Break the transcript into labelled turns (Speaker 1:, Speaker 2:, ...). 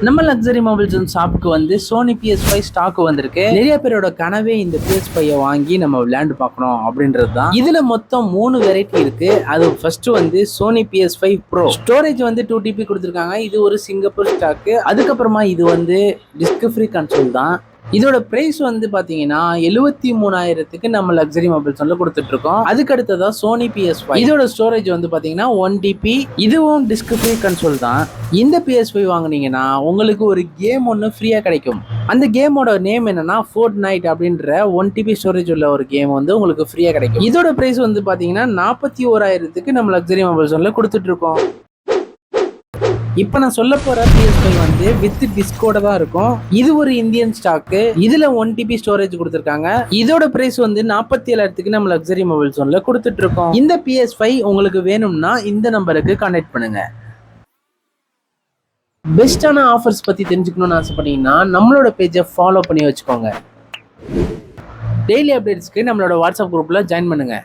Speaker 1: நம்ம luxury mobiles ஷாப்புக்கு வந்து சோனி PS5 ஸ்டாக் வந்திருக்கு. நிறைய பேரோட கனவே இந்த PS5 வாங்கி நம்ம விளையாண்டு பார்க்கணும் அப்படின்றது தான். இதுல மொத்தம் 3 வெரைட்டி இருக்கு. அது ஃபர்ஸ்ட் வந்து சோனி PS5 Pro. ஸ்டோரேஜ் வந்து 2 TB கொடுத்துருக்காங்க. இது ஒரு சிங்கப்பூர் ஸ்டாக். அதுக்கப்புறமா இது வந்து டிஸ்க் ஃப்ரீ கன்சோல் தான். இதோட பிரைஸ் வந்து பாத்தீங்கன்னா 73,000க்கு நம்ம லக்ஸரி மொபைல்ஸ் கொடுத்துட்டு இருக்கோம். அதுக்கு அடுத்ததா சோனி PS5. இதோட ஸ்டோரேஜ் வந்து பாத்தீங்கன்னா 1 TB. இதுவும் டிஸ்க் ஃப்ரீ கன்சோல் தான். இந்த PS5 வாங்குனீங்கன்னா உங்களுக்கு ஒரு கேம் ஒன்று ஃப்ரீயா கிடைக்கும். அந்த கேமோட நேம் என்னன்னா Fortnite அப்படின்ற 1 TB ஸ்டோரேஜ் உள்ள ஒரு கேம் வந்து உங்களுக்கு ஃப்ரீயா கிடைக்கும். இதோட பிரைஸ் வந்து பாத்தீங்கன்னா 41,000க்கு நம்ம லக்ஸரி மொபைல்ஸ் கொடுத்துட்டு இருக்கோம். இப்போ நான் சொல்ல போற PS5 வந்து வித் டிஸ்கோட தான் இருக்கும். இது ஒரு இந்தியன் ஸ்டாக்கு. இதுல 1 TB ஸ்டோரேஜ் கொடுத்துருக்காங்க. இதோட பிரைஸ் வந்து 47,000க்கு நம்ம லக்ஸரி மொபைல்ஸ் கொடுத்துட்டு இருக்கோம். இந்த PS5 உங்களுக்கு வேணும்னா இந்த நம்பருக்கு கான்டாக்ட் பண்ணுங்க. பெஸ்டான ஆஃபர்ஸ் பத்தி தெரிஞ்சுக்கணும்னு ஆசைப்பட்டீங்கன்னா நம்மளோட பேஜை ஃபாலோ பண்ணி வச்சுக்கோங்க. டெய்லி அப்டேட்ஸ்க்கு நம்மளோட வாட்ஸ்அப் குரூப்ல ஜாயின் பண்ணுங்க.